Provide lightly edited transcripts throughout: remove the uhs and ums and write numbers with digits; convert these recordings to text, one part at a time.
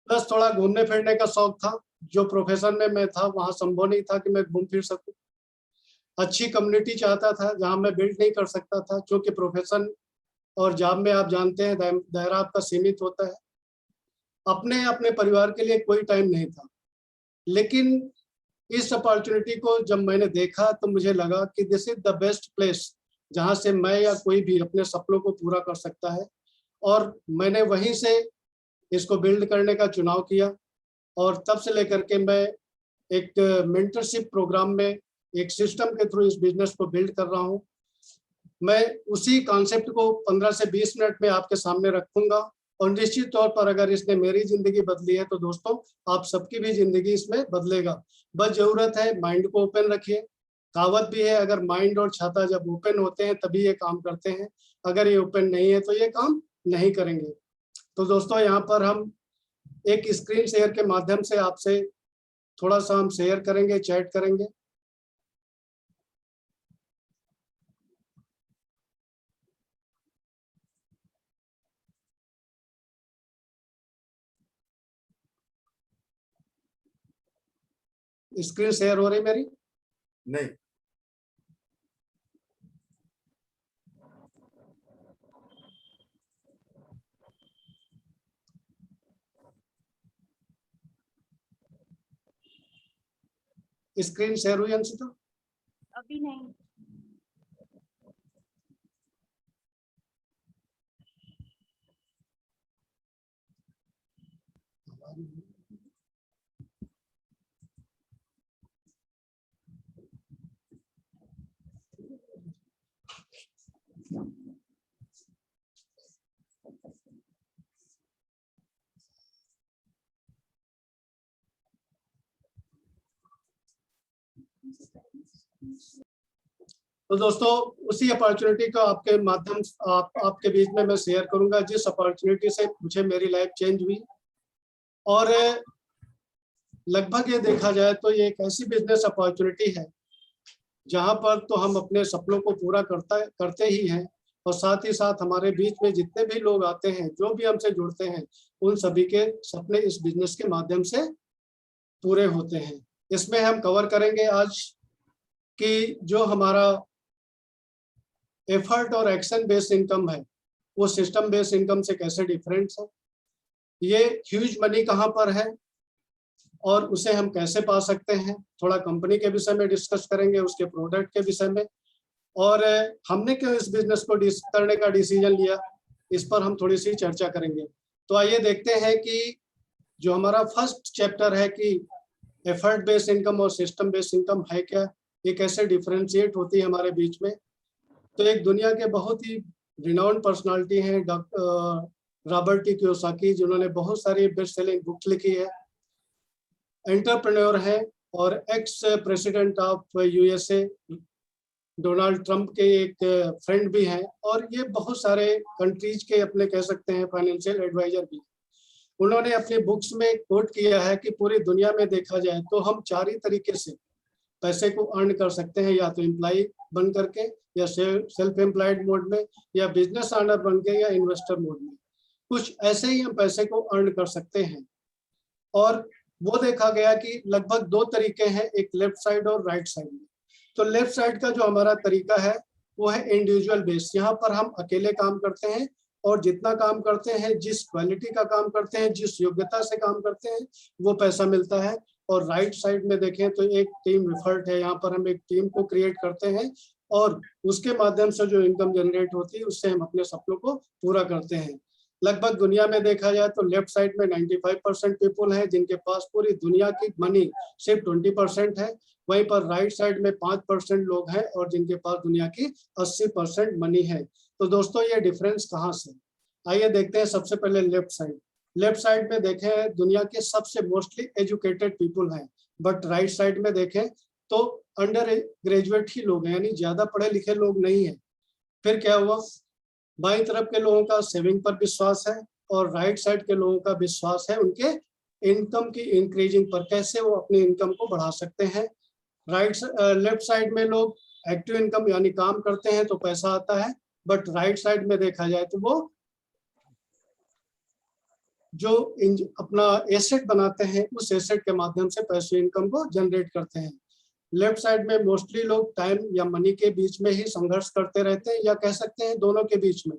Plus थोड़ा घूमने फिरने का शौक था। जो प्रोफेशन में मैं था वहाँ संभव नहीं था कि मैं घूम फिर सकूं। अच्छी कम्युनिटी चाहता था जहाँ मैं बिल्ड नहीं कर सकता था, क्योंकि प्रोफेशन और जॉब में आप जानते हैं दायरा आपका सीमित होता है। अपने अपने परिवार के लिए कोई टाइम नहीं था। लेकिन इस अपॉर्चुनिटी को जब मैंने देखा तो मुझे लगा कि this is the best place जहाँ से मैं या कोई भी अपने सपनों को पूरा कर सकता है। और मैंने वहीं से इसको बिल्ड करने का चुनाव किया। और तब से लेकर के मैं एक मेंटरशिप प्रोग्राम में एक सिस्टम के थ्रू इस बिजनेस को बिल्ड कर रहा हूँ। मैं उसी कॉन्सेप्ट को 15 से 20 मिनट में आपके सामने रखूंगा। और निश्चित तौर पर अगर इसने मेरी जिंदगी बदली है तो दोस्तों आप सबकी भी जिंदगी इसमें बदलेगा। बस जरूरत है माइंड को ओपन रखिए। कहावत भी है, अगर माइंड और छाता जब ओपन होते हैं तभी ये काम करते हैं, अगर ये ओपन नहीं है तो ये काम नहीं करेंगे। तो दोस्तों यहाँ पर हम एक स्क्रीन शेयर के माध्यम से आपसे थोड़ा सा हम शेयर करेंगे, चैट करेंगे। स्क्रीन शेयर हो रही मेरी? नहीं। स्क्रीन शेयर हुई अंशिता? अभी नहीं। तो दोस्तों उसी अपॉर्चुनिटी को आपके माध्यम आपके बीच में मैं शेयर करूंगा, जिस अपॉर्चुनिटी से मुझे मेरी लाइफ चेंज हुई। और लगभग ये देखा जाए तो ये एक ऐसी बिजनेस अपॉर्चुनिटी है जहां पर तो हम अपने सपनों को पूरा करते ही हैं, और साथ ही साथ हमारे बीच में जितने भी लोग आते हैं, जो भी हमसे जुड़ते हैं, उन सभी के सपने इस बिजनेस के माध्यम से पूरे होते हैं। इसमें हम कवर करेंगे आज कि जो हमारा एफर्ट और एक्शन बेस्ड इनकम है वो सिस्टम बेस्ड इनकम से कैसे डिफरेंट है, ये ह्यूज मनी कहाँ पर है और उसे हम कैसे पा सकते हैं। थोड़ा कंपनी के विषय में डिस्कस करेंगे, उसके प्रोडक्ट के विषय में, और हमने क्यों इस बिजनेस को करने का डिसीजन लिया, इस पर हम थोड़ी सी चर्चा करेंगे। तो आइए देखते हैं कि जो हमारा फर्स्ट चैप्टर है कि एफर्ट बेस्ड इनकम और सिस्टम बेस्ड इनकम है क्या, ये कैसे डिफरेंशिएट होती है हमारे बीच में। तो एक दुनिया के बहुत ही रिनाउंड पर्सनालिटी हैं रॉबर्ट टी कियोसाकी, जिन्होंने बहुत सारी बेस्ट सेलिंग बुक्स लिखी है, एंटरप्रेन्योर है और ex president of USA Donald Trump के एक फ्रेंड भी हैं, और ये बहुत सारे कंट्रीज के अपने कह सकते हैं फाइनेंशियल एडवाइजर भी। उन्होंने अपनी बुक्स में कोट किया है कि पूरी दुनिया में देखा जाए तो हम 4 ही तरीके से पैसे को अर्न कर सकते हैं, या तो एम्प्लॉय बन करके, या सेल्फ एम्प्लॉयड मोड में, या बिजनेस ऑनर बन के, या इन्वेस्टर मोड में। कुछ ऐसे ही हम पैसे को अर्न कर सकते हैं। और वो देखा गया कि लगभग 2 तरीके हैं, एक लेफ्ट साइड और राइट साइड में। तो लेफ्ट साइड का जो हमारा तरीका है वो है इंडिविजुअल बेस। यहाँ पर हम अकेले काम करते हैं, और जितना काम करते हैं, जिस क्वालिटी का काम करते हैं, जिस योग्यता से काम करते हैं, वो पैसा मिलता है। और राइट साइड में देखें तो एक टीम एफर्ट है, यहाँ पर हम एक टीम को क्रिएट करते हैं, और उसके माध्यम से जो इनकम जनरेट होती है उससे हम अपने सपनों को पूरा करते हैं। लगभग दुनिया में देखा जाए तो लेफ्ट साइड में 95% पीपल है जिनके पास पूरी दुनिया की मनी सिर्फ 20% है। वहीं पर राइट साइड में 5% लोग हैं और जिनके पास दुनिया की 80% मनी है। तो दोस्तों ये डिफरेंस कहाँ से, आइए देखते हैं। सबसे पहले लेफ्ट साइड। लेफ्ट साइड में देखें दुनिया के सबसे मोस्टली एजुकेटेड पीपल हैं, बट राइट साइड में देखें तो अंडर ग्रेजुएट ही लोग हैं, यानी ज्यादा पढ़े लिखे लोग नहीं है। फिर क्या हुआ, बाईं तरफ के लोगों का सेविंग पर विश्वास है, और राइट साइड के लोगों का विश्वास है उनके इनकम की इंक्रीजिंग पर, कैसे वो अपनी इनकम को बढ़ा सकते हैं। लेफ्ट साइड में लोग एक्टिव इनकम यानी काम करते हैं तो पैसा आता है, बट राइट साइड में देखा जाए तो वो जो अपना एसेट बनाते हैं, उस एसेट के माध्यम से पैसिव इनकम को जनरेट करते हैं। लेफ्ट साइड में मोस्टली लोग टाइम या मनी के बीच में ही संघर्ष करते रहते हैं, या कह सकते हैं दोनों के बीच में,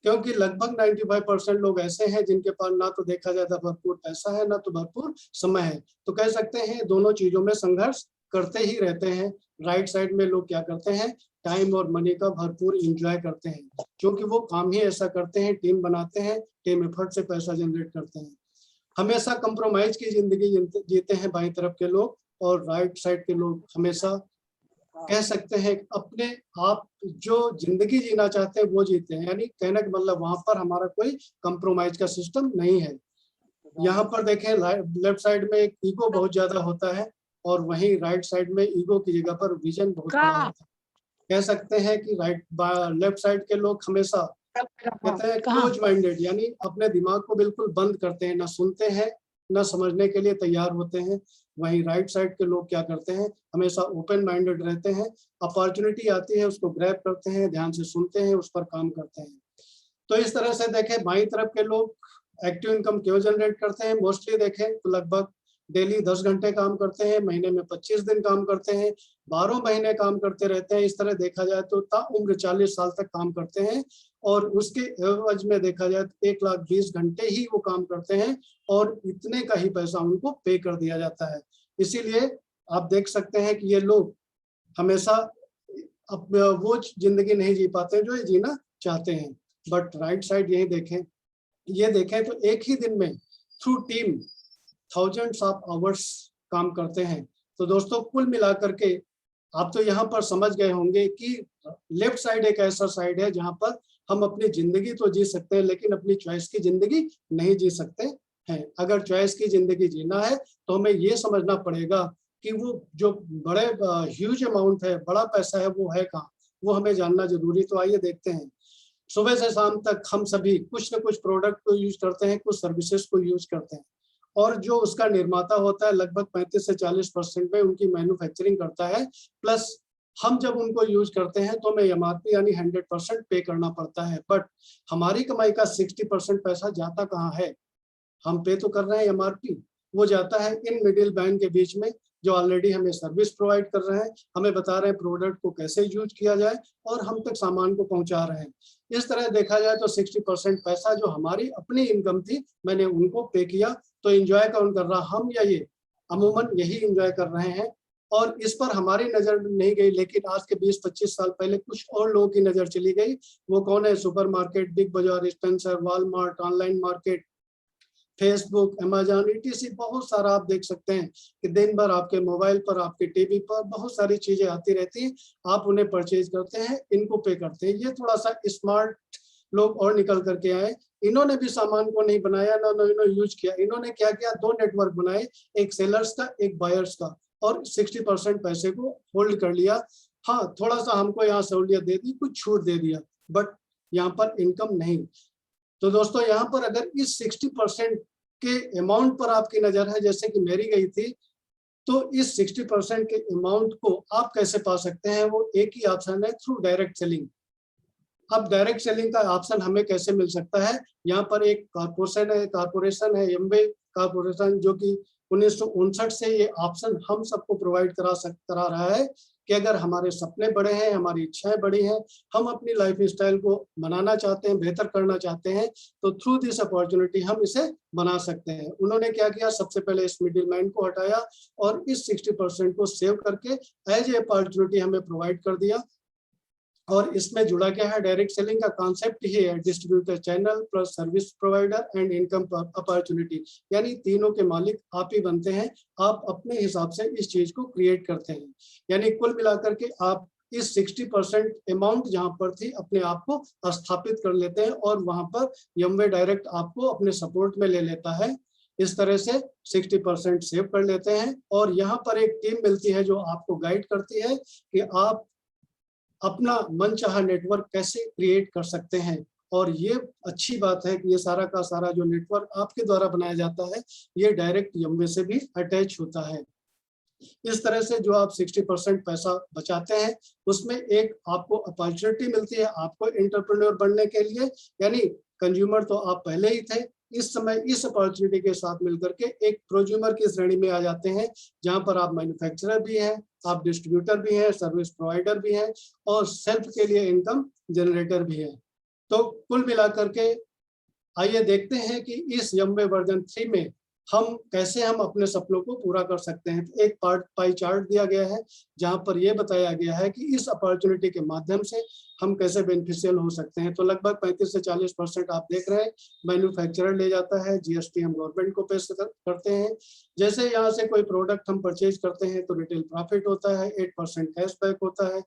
क्योंकि लगभग 95% लोग ऐसे हैं जिनके पास ना तो देखा जाए तो भरपूर पैसा है, ना तो भरपूर समय है। तो कह सकते हैं दोनों चीजों में संघर्ष करते ही रहते हैं। राइट साइड में लोग क्या करते हैं, टाइम और मनी का भरपूर एंजॉय करते हैं, क्योंकि वो काम ही ऐसा करते हैं, टीम बनाते हैं, टीम एफर्ट से पैसा जनरेट करते हैं। हमेशा कंप्रोमाइज की जिंदगी जीते हैं बाईं तरफ के लोग, और राइट साइड के लोग हमेशा कह सकते हैं अपने आप जो जिंदगी जीना चाहते हैं वो जीते हैं। यानी कहने का मतलब वहां पर हमारा कोई कंप्रोमाइज का सिस्टम नहीं है। यहाँ पर देखें लेफ्ट साइड में एक ईगो बहुत ज्यादा होता है, और वहीं राइट साइड में ईगो की जगह पर विजन बहुत बड़ा होता है। कह सकते हैं कि लेफ्ट साइड के लोग हमेशा कहते हैं क्लोज माइंडेड, यानी अपने दिमाग को बिल्कुल बंद करते हैं, ना सुनते हैं ना समझने के लिए तैयार होते हैं। वहीं राइट साइड के लोग क्या करते हैं, हमेशा ओपन माइंडेड रहते हैं, अपॉर्चुनिटी आती है उसको ग्रैब करते हैं, ध्यान से सुनते हैं, उस पर काम करते हैं। तो इस तरह से देखें बाईं तरफ के लोग एक्टिव इनकम क्यों जनरेट करते हैं, मोस्टली देखें तो लगभग डेली 10 घंटे काम करते हैं, महीने में 25 दिन काम करते हैं, 12 महीने काम करते रहते हैं। इस तरह देखा जाए तो ताउम्र 40 साल तक काम करते हैं, और उसके एवज में देखा जाए तो 1,20,000 घंटे ही वो काम करते हैं, और इतने का ही पैसा उनको पे कर दिया जाता है। इसीलिए आप देख सकते हैं कि ये लोग हमेशा अब वो जिंदगी नहीं जी पाते जो ये जीना चाहते हैं। बट राइट साइड यही देखें, ये देखें तो एक ही दिन में through team thousands of hours काम करते हैं। तो दोस्तों कुल मिलाकर के आप तो यहाँ पर समझ गए होंगे कि लेफ्ट साइड एक ऐसा साइड है जहाँ पर हम अपनी जिंदगी तो जी सकते हैं, लेकिन अपनी चॉइस की जिंदगी नहीं जी सकते हैं। अगर चॉइस की जिंदगी जीना है तो हमें ये समझना पड़ेगा कि वो जो बड़े ह्यूज अमाउंट है, बड़ा पैसा है, वो है कहाँ, वो हमें जानना जरूरी। तो आइए देखते हैं। सुबह से शाम तक हम सभी कुछ न कुछ प्रोडक्ट को यूज करते हैं, कुछ सर्विसेज को यूज करते हैं, और जो उसका निर्माता होता है लगभग 35 से 40% में उनकी मैन्युफैक्चरिंग करता है। प्लस हम जब उनको यूज करते हैं तो हमें एमआरपी यानी 100% पे करना पड़ता है। बट हमारी कमाई का 60% पैसा जाता कहाँ है, हम पे तो कर रहे हैं एमआरपी, वो जाता है इन मिडिल मैन के बीच में, जो ऑलरेडी हमें सर्विस प्रोवाइड कर रहे हैं, हमें बता रहे हैं प्रोडक्ट को कैसे यूज किया जाए, और हम तक सामान को पहुंचा रहे हैं। इस तरह देखा जाए तो 60% पैसा जो हमारी अपनी इनकम थी मैंने उनको पे किया। तो एंजॉय कौन कर रहा, हम या ये? अमूमन यही एंजॉय कर रहे हैं, और इस पर हमारी नजर नहीं गई, लेकिन आज के 20-25 साल पहले कुछ और लोगों की नजर चली गई। वो कौन है? सुपरमार्केट, बिग बाजार, Spencer, Walmart, online market, Facebook, Amazon, etc, बहुत सारा आप देख सकते हैं कि दिन भर आपके मोबाइल पर, आपके टीवी पर बहुत सारी चीजें आती रहती हैं, आप उन्हें परचेज करते हैं, इनको पे करते हैं। ये थोड़ा सा स्मार्ट लोग और निकल करके आए, इन्होंने भी सामान को नहीं बनाया ना इन्होंने यूज किया। इन्होंने क्या किया, 2 नेटवर्क बनाए, एक सेलर्स का एक बायर्स का, और 60% पैसे को होल्ड कर लिया। हाँ, थोड़ा सा हमको यहाँ सहूलियत दे दी, कुछ छूट दे दिया, बट यहाँ पर इनकम नहीं। तो दोस्तों यहाँ पर अगर इस 60% के अमाउंट पर आपकी नजर है, जैसे कि मेरी गई थी, तो इस 60% के अमाउंट को आप कैसे पा सकते हैं, वो एक ही ऑप्शन है, थ्रू डायरेक्ट सेलिंग। अब डायरेक्ट सेलिंग का ऑप्शन हमें कैसे मिल सकता है? यहाँ पर एक कारपोरेशन है एमवे कारपोरेशन, जो कि 1959 से ये ऑप्शन हम सबको प्रोवाइड करा रहा है कि अगर हमारे सपने बड़े हैं, हमारी इच्छाएं बड़ी हैं, हम अपनी लाइफ स्टाइल को बनाना चाहते हैं, बेहतर करना चाहते हैं, तो थ्रू दिस अपॉर्चुनिटी हम इसे बना सकते हैं। उन्होंने क्या किया, सबसे पहले इस मिडिल मैन को हटाया, और इस 60% को सेव करके एज ए अपॉर्चुनिटी हमें प्रोवाइड कर दिया। और इसमें जुड़ा क्या है, डायरेक्ट सेलिंग का कॉन्सेप्ट ही है distributor channel plus service provider and income opportunity, यानी तीनों के मालिक आप ही बनते हैं, आप अपने हिसाब से इस चीज को क्रिएट करते हैं। यानी कुल मिलाकर के आप इस 60% अमाउंट जहां पर थी अपने आप को स्थापित कर लेते हैं, और वहां पर यमवे डायरेक्ट आपको अपने सपोर्ट में ले लेता है। इस तरह से 60% सेव कर लेते हैं, और यहाँ पर एक टीम मिलती है जो आपको गाइड करती है कि आप अपना मनचाहा नेटवर्क कैसे क्रिएट कर सकते हैं। और ये अच्छी बात है कि ये सारा का सारा जो नेटवर्क आपके द्वारा बनाया जाता है, ये डायरेक्ट यमवे से भी अटैच होता है। इस तरह से जो आप 60% पैसा बचाते हैं, उसमें एक आपको अपॉर्चुनिटी मिलती है आपको एंटरप्रेन्योर बनने के लिए, यानी कंज्यूमर तो आप पहले ही थे, इस समय इस अपॉर्चुनिटी के साथ मिलकर के एक प्रोज्यूमर की श्रेणी में आ जाते हैं, जहां पर आप मैन्युफैक्चरर भी हैं, आप डिस्ट्रीब्यूटर भी हैं, सर्विस प्रोवाइडर भी हैं और सेल्फ के लिए इनकम जनरेटर भी है। तो कुल मिलाकर के आइए देखते हैं कि इस यम्वे वर्जन 3 में हम कैसे हम अपने सपनों को पूरा कर सकते हैं। एक पाई चार्ट दिया गया है जहां पर यह बताया गया है कि इस अपॉर्चुनिटी के माध्यम से हम कैसे बेनिफिशियल हो सकते हैं। तो लगभग 35 से 40% आप देख रहे हैं मैन्युफैक्चरर ले जाता है, जीएसटी हम गवर्नमेंट को पे करते हैं। जैसे यहाँ से कोई प्रोडक्ट हम परचेज करते हैं तो रिटेल प्रॉफिट होता है, 8% कैशबैक होता है,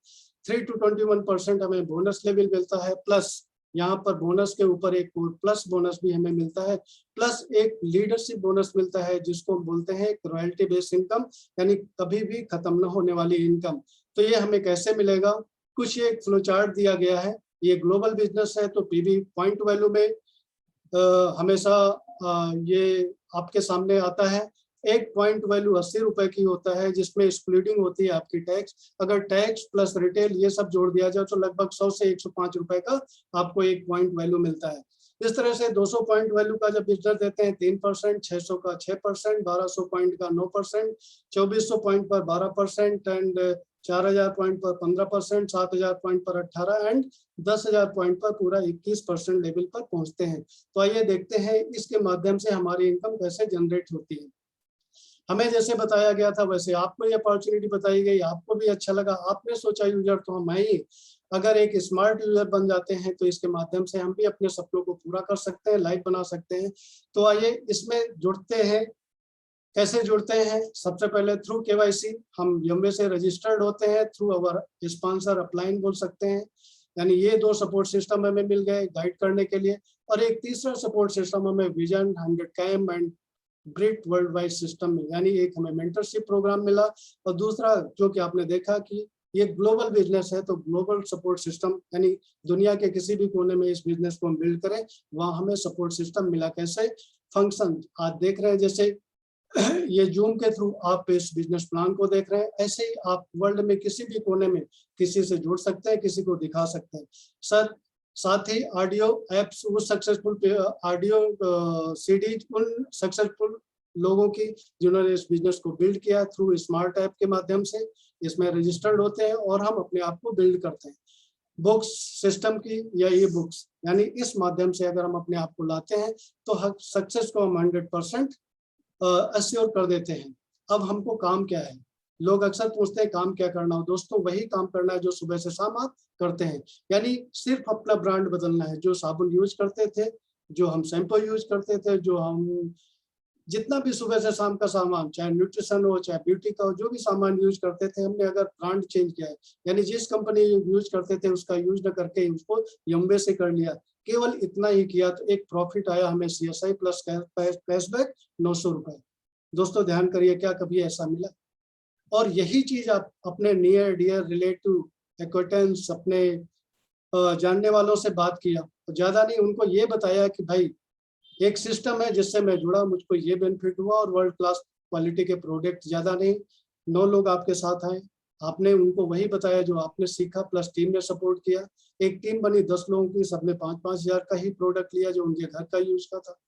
3 to 21% हमें बोनस लेवल मिलता है, प्लस यहाँ पर बोनस के ऊपर एक प्लस बोनस भी हमें मिलता है, प्लस एक लीडरशिप बोनस मिलता है जिसको हम बोलते हैं रॉयल्टी बेस्ड इनकम, यानी कभी भी खत्म न होने वाली इनकम। तो ये हमें कैसे मिलेगा, कुछ एक फ्लो चार्ट दिया गया है। ये ग्लोबल बिजनेस है तो पीवी पॉइंट वैल्यू में हमेशा ये आपके सामने आता है। एक पॉइंट वैल्यू 80 रुपए की होता है, जिसमें एक्सक्लूडिंग होती है आपकी टैक्स। अगर टैक्स प्लस रिटेल ये सब जोड़ दिया जाए तो लगभग 100 से 105 रुपए का आपको एक पॉइंट वैल्यू मिलता है। इस तरह से 200 पॉइंट वैल्यू का जब बिजनेस देते हैं 3%, 600 का 6%, 1200 पॉइंट का 9%, 2400 पॉइंट पर 12% एंड 4000 पॉइंट पर 15%, 7000 पॉइंट पर 18 एंड 10,000 पॉइंट पर पूरा 21% लेवल पर पहुंचते हैं। तो आइए देखते हैं इसके माध्यम से हमारी इनकम कैसे जनरेट होती है। हमें जैसे बताया गया था वैसे आपको ये अपॉर्चुनिटी बताई गई, आपको भी अच्छा लगा, आपने सोचा यूजर तो हम ही, अगर एक स्मार्ट यूजर बन जाते हैं तो इसके माध्यम से हम भी अपने सपनों को पूरा कर सकते हैं, लाइफ बना सकते हैं। तो आइए इसमें जुड़ते हैं। कैसे जुड़ते हैं, सबसे पहले थ्रू केवाईसी हम यम्वे से रजिस्टर्ड होते हैं, थ्रू अवर स्पॉन्सर अपलाइन बोल सकते हैं। यानी ये दो सपोर्ट सिस्टम हमें मिल गए गाइड करने के लिए, और एक तीसरा सपोर्ट सिस्टम हमें विजन 100 कैम and great world wide system में, यानी एक हमें मेंटरशिप प्रोग्राम मिला, और दूसरा जो कि आपने देखा कि ये ग्लोबल बिजनेस है तो ग्लोबल सपोर्ट सिस्टम, यानी दुनिया के किसी भी कोने में इस बिजनेस को हम बिल्ड करें वहां हमें सपोर्ट सिस्टम मिला। कैसे फंक्शन आज देख रहे हैं, जैसे ये जूम के थ्रू आप इस बिजनेस प्लान को देख रहे हैं, ऐसे ही आप वर्ल्ड में किसी भी कोने में किसी से जुड़ सकते हैं, किसी को दिखा सकते हैं। सर साथ ही ऑडियो एप्स उस सक्सेसफुल ऑडियो सीडीज उन सक्सेसफुल लोगों की जिन्होंने इस बिजनेस को बिल्ड किया थ्रू स्मार्ट ऐप के माध्यम से, इसमें रजिस्टर्ड होते हैं और हम अपने आप को बिल्ड करते हैं। बुक्स सिस्टम की या ई बुक्स, यानी इस माध्यम से अगर हम अपने आप को लाते हैं तो सक्सेस को हम 100% अश्योर कर देते हैं। अब हमको काम क्या है, लोग अक्सर पूछते हैं काम क्या करना हो। दोस्तों वही काम करना है जो सुबह से शाम आप करते हैं, यानी सिर्फ अपना ब्रांड बदलना है। जो साबुन यूज करते थे, जो हम शैम्पू यूज करते थे, जो हम जितना भी सुबह से शाम का सामान, चाहे न्यूट्रिशन हो चाहे ब्यूटी का हो, जो भी सामान यूज करते थे, हमने अगर ब्रांड चेंज किया है, यानी जिस कंपनी यूज करते थे उसका यूज न करके उसको यम्वे से कर लिया, केवल इतना ही किया तो एक प्रॉफिट आया हमें CSI प्लस कैशबैक 900 रुपए। दोस्तों ध्यान करिए, क्या कभी ऐसा मिला? और यही चीज आप अपने नियर डियर रिलेटिव एक्वेंटेंस अपने जानने वालों से बात किया, तो ज्यादा नहीं, उनको ये बताया कि भाई एक सिस्टम है जिससे मैं जुड़ा, मुझको ये बेनिफिट हुआ, और वर्ल्ड क्लास क्वालिटी के प्रोडक्ट, ज्यादा नहीं 9 लोग आपके साथ आए, आपने उनको वही बताया जो आपने सीखा, प्लस टीम ने सपोर्ट किया। एक टीम बनी 10 लोगों की, सबने 5-5 हजार का ही प्रोडक्ट लिया जो उनके घर का यूज का था।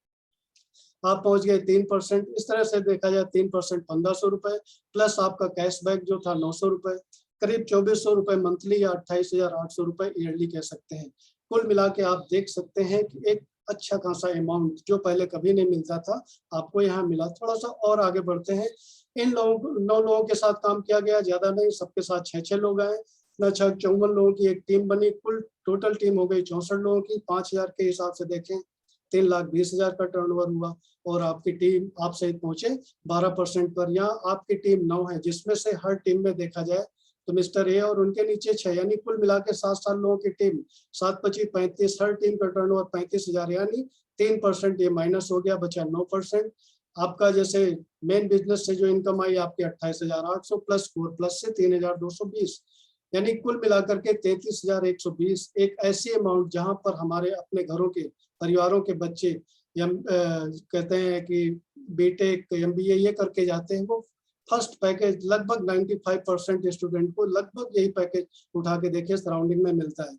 आप पहुंच गए 3%। इस तरह से देखा जाए 3% 1500 रुपए, प्लस आपका कैशबैक जो था 900 रुपए, करीब 2400 रुपए मंथली या 28,800 रुपए ईयरली कह सकते हैं। कुल मिला के आप देख सकते हैं कि एक अच्छा खासा अमाउंट जो पहले कभी नहीं मिलता था आपको यहाँ मिला। थोड़ा सा और आगे बढ़ते हैं। इन लोगों 9 लोगों के साथ काम किया गया, ज्यादा नहीं, सबके साथ 6-6 लोग आए, 54 लोगों की एक टीम बनी, कुल टोटल टीम हो गई 64 लोगों की। 5,000 के हिसाब से देखें 3,20,000 का टर्नओवर हुआ, और आपकी टीम आप सहित पहुंचे 12% पर। यहाँ आपकी टीम 9 है, जिसमें से हर टीम में देखा जाए तो मिस्टर ए और उनके नीचे 6, यानी कुल मिला के 7 लोगों की टीम, 7-25 35, हर टीम का टर्नओवर 35,000, यानी 3% ये माइनस हो गया, बचा 9%। आपका जैसे मेन बिजनेस से जो इनकम आई आपकी 28,800 प्लस 4 प्लस से 3,220, यानी कुल मिलाकर के 33,120। एक ऐसी अमाउंट जहां पर हमारे अपने घरों के परिवारों के बच्चे कहते हैं कि बीटेक MBA ये करके जाते हैं, वो फर्स्ट पैकेज लगभग 95% स्टूडेंट को लगभग यही पैकेज उठा के देखिए सराउंडिंग में मिलता है।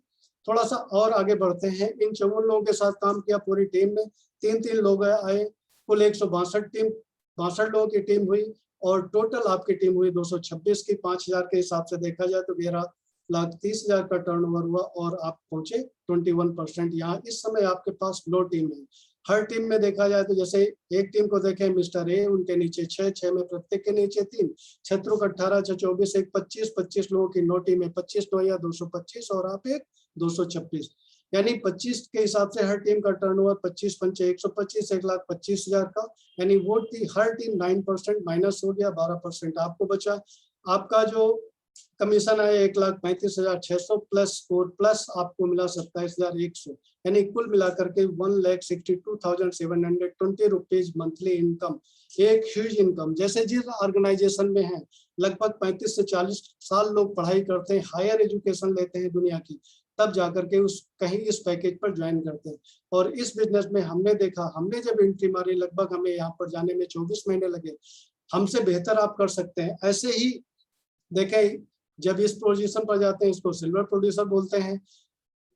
थोड़ा सा और आगे बढ़ते हैं। इन 54 लोगों के साथ काम किया पूरी टीम ने, तीन लोग आए, कुल 162 लोगों की टीम हुई और टोटल आपकी टीम हुई 226 की। 5000 के हिसाब से देखा जाए तो 11,30,000 का टर्नओवर हुआ और आप पहुंचे 21%। यहाँ इस समय आपके पास लो टीम है। हर टीम में देखा जाए तो जैसे एक टीम को देखें, मिस्टर ए, उनके नीचे 6 में प्रत्येक के नीचे 3, छत्रुक 18, 24, एक 25 लोगों की नो टीम है। 25 9 या 225 और आप एक 226, यानी 25 के हिसाब से हर टीम का टर्नओवर 25 पंचे 125, 1,25,000 का, यानी वो हर टीम 9% माइनस हो गया, 12% आपको बचा। आपका जो कमीशन आया 1,35,600 प्लस स्कोर प्लस आपको मिला 27,100, यानी कुल मिलाकर के 1,62,720 रुपीज मंथली इनकम। एक ह्यूज इनकम। जैसे जिस ऑर्गेनाइजेशन में है लगभग 35 से 40 साल लोग पढ़ाई करते हैं, हायर एजुकेशन लेते हैं दुनिया की, तब जाकर के कहीं इस पैकेज पर ज्वाइन करते हैं। और इस बिजनेस में हमने देखा, हमने जब एंट्री मारी लगभग हमें यहाँ पर जाने में 24 महीने लगे। हमसे बेहतर आप कर सकते हैं। ऐसे ही देखें, जब इस पोजीशन पर जाते हैं, इसको सिल्वर प्रोड्यूसर बोलते हैं।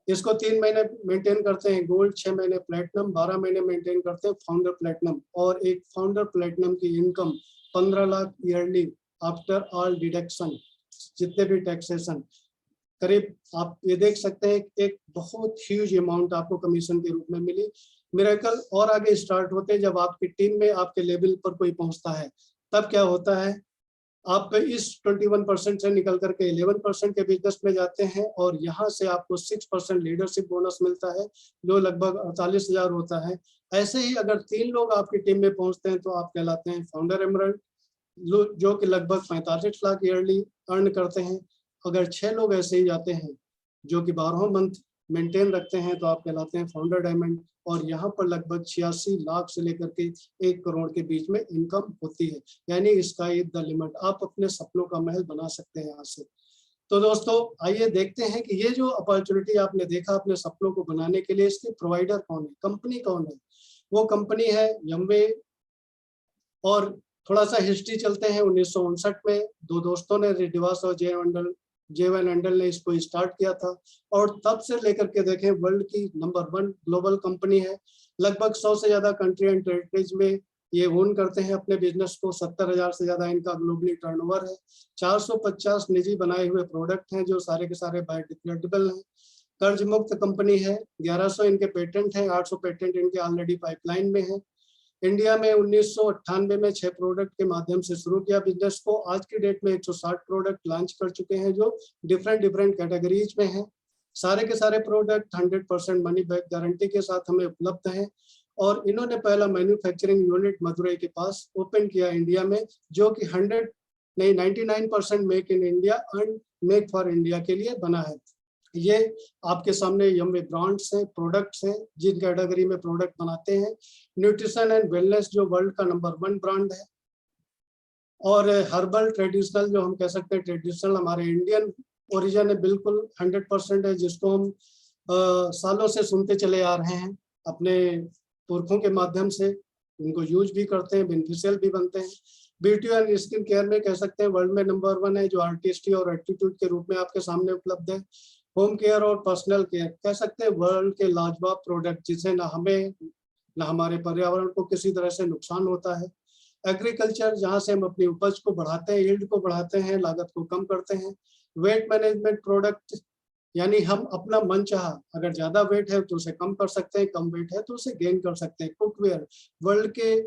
इसको 3 महीने मेंटेन करते हैं गोल्ड, 6 महीने प्लेटिनम, 12 महीने मेंटेन करते हैं फाउंडर प्लेटिनम। और एक फाउंडर प्लेटिनम की income 15 lakh yearly after all deduction, जितने भी टैक्सेशन, करीब आप ये देख सकते हैं एक बहुत ह्यूज अमाउंट आपको कमीशन के रूप में मिली। मिरेकल और आगे स्टार्ट होते हैं जब आपकी टीम में आपके लेवल पर कोई पहुंचता है। तब क्या होता है, आप इस 21% से निकल करके 11% के बिजनेस में जाते हैं और यहाँ से आपको 6% लीडरशिप बोनस मिलता है, जो लगभग 48,000 होता है। ऐसे ही अगर 3 लोग आपकी टीम में पहुंचते हैं तो आप कहलाते हैं फाउंडर एमरल्ड, जो कि लगभग 45 लाख ईयरली अर्न करते हैं। अगर 6 लोग ऐसे ही जाते हैं जो कि 12 मंथ मेंटेन रखते हैं तो आप कहलाते हैं फाउंडर डायमंड। और यहाँ पर लगभग 86 लाख से लेकर के 1 करोड़ के बीच में इनकम होती है, यानी स्काई इज द लिमिट। आप अपने सपनों का महल बना सकते हैं यहाँ से। तो दोस्तों आइए देखते हैं कि ये जो अपॉर्चुनिटी आपने देखा अपने सपनों को बनाने के लिए, इसके प्रोवाइडर कौन है, कंपनी कौन है। वो कंपनी है यमवे। और थोड़ा सा हिस्ट्री चलते हैं। 1959 में 2 दोस्तों ने, रिडिवास और जेवन एंडल ने इसको स्टार्ट किया था और तब से लेकर के देखें वर्ल्ड की नंबर 1 ग्लोबल कंपनी है। लगभग 100 से ज्यादा कंट्री एंड टेरिटरीज में ये ओन करते हैं अपने बिजनेस को। 70,000 से ज्यादा इनका ग्लोबली टर्नओवर है। 450 निजी बनाए हुए प्रोडक्ट हैं जो सारे के सारे बायोडिग्रेडेबल हैं। कर्ज मुक्त कंपनी है। 1100 इनके पेटेंट हैं, 800 पेटेंट इनके ऑलरेडी पाइपलाइन में है। इंडिया में 1998 में 6 प्रोडक्ट के माध्यम से शुरू किया बिजनेस को। आज की डेट में 160 प्रोडक्ट लॉन्च कर चुके हैं जो डिफरेंट कैटेगरीज में हैं। सारे के सारे प्रोडक्ट 100% मनी बैक गारंटी के साथ हमें उपलब्ध हैं। और इन्होंने पहला मैन्युफैक्चरिंग यूनिट मदुरई के पास ओपन किया इंडिया में, जो कि 99% make in India and make for India के लिए बना है। ये आपके सामने यमवे ब्रांड्स हैं, प्रोडक्ट्स हैं जिन कैटेगरी में प्रोडक्ट बनाते हैं। न्यूट्रिशन एंड वेलनेस जो वर्ल्ड का नंबर 1 ब्रांड है। और हर्बल ट्रेडिशनल, जो हम कह सकते हैं ट्रेडिशनल हमारे इंडियन ओरिजिन है, बिल्कुल 100% है, जिसको हम सालों से सुनते चले आ रहे हैं अपने पुरखों के माध्यम से। इनको यूज भी करते हैं, बेनिफिशियल भी बनते हैं। ब्यूटी एंड स्किन केयर में कह सकते हैं वर्ल्ड में नंबर 1 है, जो आर्टिस्टी और एटीट्यूड के रूप में आपके सामने उपलब्ध है। होम केयर और पर्सनल केयर कह सकते हैं वर्ल्ड के लाजवाब प्रोडक्ट, जिससे ना हमें ना हमारे पर्यावरण को किसी तरह से नुकसान होता है। एग्रीकल्चर, जहां से हम अपनी उपज को बढ़ाते हैं, यील्ड को बढ़ाते हैं, लागत को कम करते हैं। वेट मैनेजमेंट प्रोडक्ट, यानी हम अपना मन चाहा, अगर ज्यादा वेट है तो उसे कम कर सकते हैं, कम वेट है तो उसे गेन कर सकते हैं। कुकवेयर, वर्ल्ड के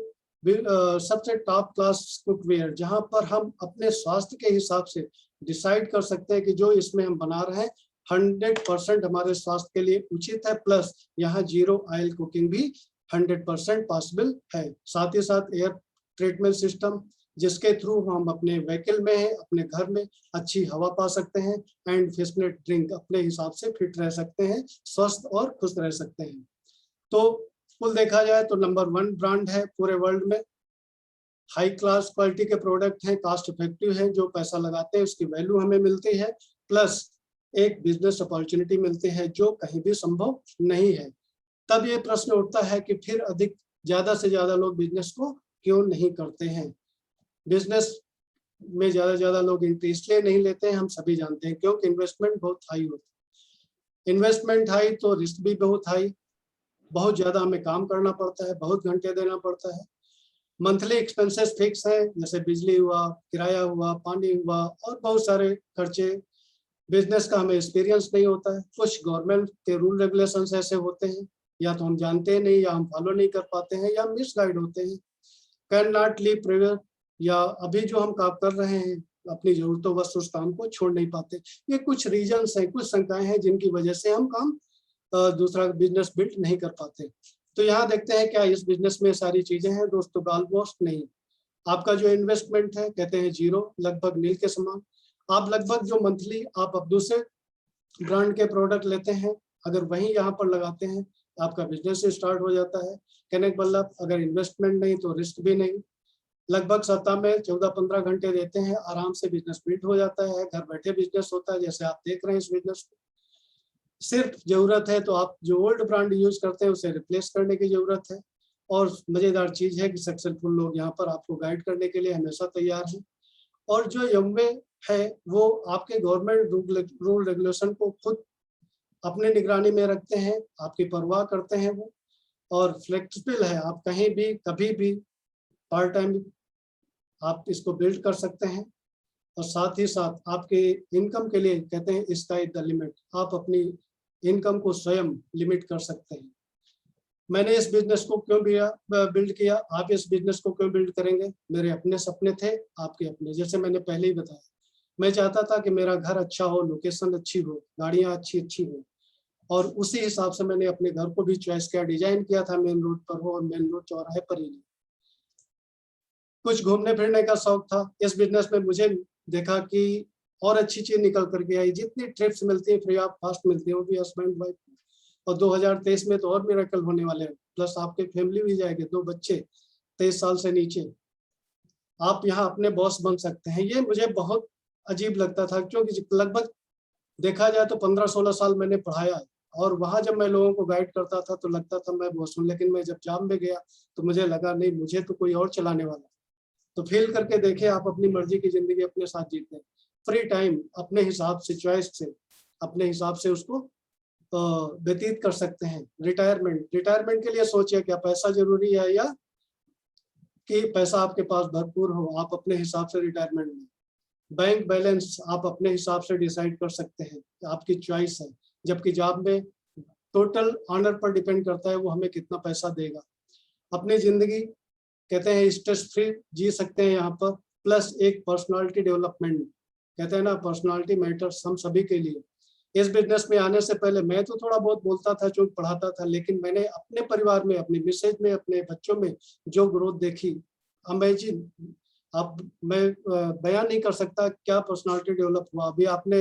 सबसे टॉप क्लास कुकवेयर, जहां पर हम अपने स्वास्थ्य के हिसाब से डिसाइड कर सकते हैं कि जो इसमें हम बना रहे हैं 100% हमारे स्वास्थ्य के लिए उचित है। प्लस यहाँ 0 ऑयल कुकिंग भी 100% पॉसिबल है। साथ ही साथ एयर ट्रीटमेंट सिस्टम, जिसके थ्रू हम अपने व्हीकल में है, अपने घर में अच्छी हवा पा सकते हैं। एंड फिशनेट ड्रिंक, अपने हिसाब से फिट रह सकते हैं, स्वस्थ और खुश रह सकते हैं। तो कुल देखा जाए तो नंबर 1 ब्रांड है पूरे वर्ल्ड में। हाई क्लास क्वालिटी के प्रोडक्ट हैं, कास्ट इफेक्टिव है, जो पैसा लगाते हैं उसकी वैल्यू हमें मिलती है। प्लस एक बिजनेस अपॉर्चुनिटी मिलती है जो कहीं भी संभव नहीं है। तब ये प्रश्न उठता है कि फिर ज्यादा से ज्यादा लोग बिजनेस को क्यों नहीं करते हैं। बिजनेस में ज्यादा लोग इंटरेस्ट इसलिए नहीं लेते हैं, हम सभी जानते हैं, क्योंकि इन्वेस्टमेंट बहुत हाई होती है। इन्वेस्टमेंट हाई तो रिस्क भी बहुत हाई। बहुत ज़्यादा हमें काम करना पड़ता है, बहुत घंटे देना पड़ता है। मंथली एक्सपेंसेस फिक्स है, जैसे बिजली हुआ, किराया हुआ, पानी हुआ और बहुत सारे खर्चे। बिजनेस का हमें एक्सपीरियंस नहीं होता है। कुछ गवर्नमेंट के रूल रेगुलेशंस ऐसे होते हैं, या तो हम जानते नहीं, या हम फॉलो नहीं कर पाते हैं, या मिसगाइड होते हैं। कैन नॉट लीव प्रीवियस, या अभी जो हम काम कर रहे हैं अपनी जरूरतों बस उस काम को छोड़ नहीं पाते। ये कुछ रीजंस हैं, कुछ शंकाएं हैं जिनकी वजह से हम काम दूसरा बिजनेस बिल्ड नहीं कर पाते। तो यहाँ देखते हैं क्या इस बिजनेस में सारी चीजें हैं दोस्तों? ऑलमोस्ट नहीं। आपका जो इन्वेस्टमेंट है कहते हैं जीरो, लगभग नील के समान। आप लगभग जो मंथली आप अब दूसरे ब्रांड के प्रोडक्ट लेते हैं, अगर वही यहाँ पर लगाते हैं, आपका बिजनेस स्टार्ट हो जाता है। कहने का मतलब अगर इन्वेस्टमेंट नहीं तो रिस्क भी नहीं। लगभग सप्ताह में 14-15 घंटे देते हैं, आराम से बिजनेस बिल्ड हो जाता है। घर बैठे बिजनेस होता है, जैसे आप देख रहे हैं इस बिजनेस को। सिर्फ जरूरत है तो आप जो ओल्ड ब्रांड यूज करते हैं उसे रिप्लेस करने की जरूरत है। और मजेदार चीज है कि सक्सेसफुल लोग यहाँ पर आपको गाइड करने के लिए हमेशा तैयार हैं। और जो यंगवे है वो आपके गवर्नमेंट रूल रेगुलेशन को खुद अपने निगरानी में रखते हैं, आपकी परवाह करते हैं वो, और फ्लेक्सिबल है। आप कहीं भी कभी भी पार्ट टाइम आप इसको बिल्ड कर सकते हैं। और साथ ही साथ आपके इनकम के लिए कहते हैं स्काई द लिमिट, आप अपनी इनकम को स्वयं लिमिट कर सकते हैं। मैंने इस बिजनेस को क्यों बिल्ड किया, आप इस बिजनेस को क्यों बिल्ड करेंगे? मेरे अपने सपने थे, आपके अपने। जैसे मैंने पहले ही बताया, मैं चाहता था कि मेरा घर अच्छा हो, लोकेशन अच्छी हो, गाड़ियां अच्छी हो, और उसी हिसाब से मैंने अपने घर को भी चॉइस किया, डिजाइन किया था मेन रोड पर हो और मेन रोड चौराहे पर ही नहीं। कुछ घूमने फिरने का शौक था। इस बिजनेस में मुझे देखा कि और अच्छी चीज निकल करके आई। जितनी ट्रिप्स मिलती है फ्री ऑफ कॉस्ट मिलती है, वो भी हस्बैंड वाइफ। और 2023 में तो और मिरेकल होने वाले हैं। प्लस आपके फैमिली भी जाएगी, 2 बच्चे 23 साल से नीचे, आप यहाँ अपने बॉस बन सकते हैं। ये मुझे बहुत अजीब लगता था, क्योंकि लगभग देखा जाए तो 15-16 साल मैंने पढ़ाया है, और वहां जब मैं लोगों को गाइड करता था तो लगता था मैं बॉस हूँ। लेकिन मैं जब जॉब में गया तो मुझे लगा नहीं, मुझे तो कोई और चलाने वाला। तो फील करके देखे, आप अपनी मर्जी की जिंदगी अपने साथ जीते हैं। फ्री टाइम अपने हिसाब से, चॉइस से, अपने हिसाब से उसको व्यतीत कर सकते हैं। रिटायरमेंट के लिए सोचिए, क्या पैसा जरूरी है या कि पैसा आपके पास भरपूर हो? आप अपने हिसाब से रिटायरमेंट में बैंक बैलेंस आप अपने हिसाब से डिसाइड कर सकते हैं, आपकी चॉइस है। जबकि जॉब में टोटल ऑनर पर डिपेंड करता है वो हमें कितना पैसा देगा। अपनी जिंदगी कहते हैं स्ट्रेस फ्री जी सकते हैं यहाँ पर। प्लस एक पर्सनालिटी डेवलपमेंट, कहते हैं ना पर्सनालिटी मैटर्स हम सभी के लिए। इस बिजनेस में आने से पहले मैं तो थोड़ा बहुत बोलता था, जो पढ़ाता था, लेकिन मैंने अपने परिवार में, अपने मिसेज में, अपने बच्चों में जो ग्रोथ देखी, अमेजिंग। अब मैं बयान नहीं कर सकता क्या पर्सनालिटी डेवलप हुआ। अभी आपने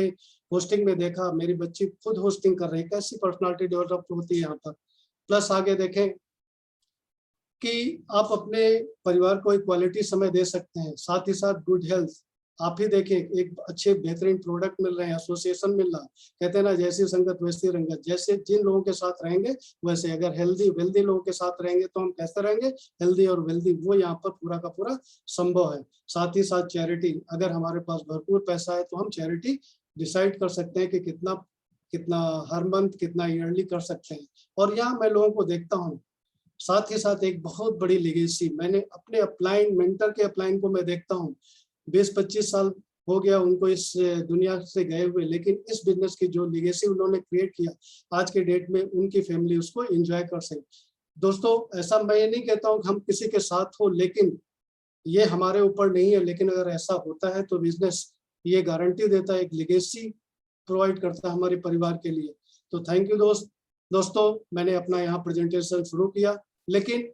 होस्टिंग में देखा, मेरी बच्ची खुद होस्टिंग कर रही है, कैसी पर्सनालिटी डेवलप होती है यहाँ पर। प्लस आगे देखें कि आप अपने परिवार को एक क्वालिटी समय दे सकते हैं, साथ ही साथ गुड हेल्थ। आप ही देखें, एक अच्छे बेहतरीन प्रोडक्ट मिल रहे हैं, एसोसिएशन मिल रहा है। कहते हैं ना, जैसी संगत वैसी रंगत। जैसे जिन लोगों के साथ रहेंगे वैसे, अगर हेल्दी वेल्दी लोगों के साथ रहेंगे तो हम कैसे रहेंगे? हेल्दी और वेल्दी, वो यहाँ पर पूरा का पूरा संभव है। साथ ही साथ चैरिटी, अगर हमारे पास भरपूर पैसा है तो हम चैरिटी डिसाइड कर सकते हैं कि कितना कितना हर मंथ, कितना ईयरली कर सकते हैं। और यहाँ मैं लोगों को देखता हूँ, साथ ही साथ एक बहुत बड़ी लेगेसी, मैंने अपने अपलाइन मेंटर के अपलाइन को मैं देखता हूँ, 20-25 साल हो गया उनको इस दुनिया से गए हुए, लेकिन इस बिजनेस की जो लेगेसी उन्होंने क्रिएट किया, आज के डेट में उनकी फैमिली उसको एंजॉय कर सके। दोस्तों, ऐसा मैं ये नहीं कहता हूँ कि हम किसी के साथ हो, लेकिन ये हमारे ऊपर नहीं है। लेकिन अगर ऐसा होता है तो बिजनेस ये गारंटी देता है, एक लेगेसी प्रोवाइड करता है हमारे परिवार के लिए। तो थैंक यू दोस्तों, मैंने अपना यहाँ प्रेजेंटेशन शुरू किया, लेकिन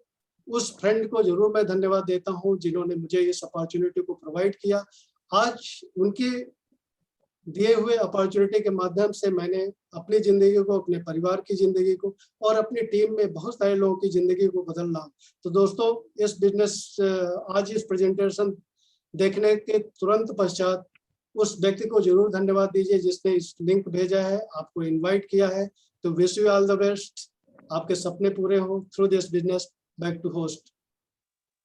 उस फ्रेंड को जरूर मैं धन्यवाद देता हूँ जिन्होंने मुझे इस अपॉर्चुनिटी को प्रोवाइड किया। आज उनके दिए हुए अपॉर्चुनिटी के माध्यम से मैंने अपनी जिंदगी को, अपने परिवार की जिंदगी को और अपनी टीम में बहुत सारे लोगों की जिंदगी को बदल रहा। तो दोस्तों, इस बिजनेस आज इस प्रेजेंटेशन देखने के तुरंत पश्चात उस व्यक्ति को जरूर धन्यवाद दीजिए जिसने इस लिंक भेजा है, आपको इन्वाइट किया है। तो wish you all the best, आपके सपने पूरे हो through this business. Back to host.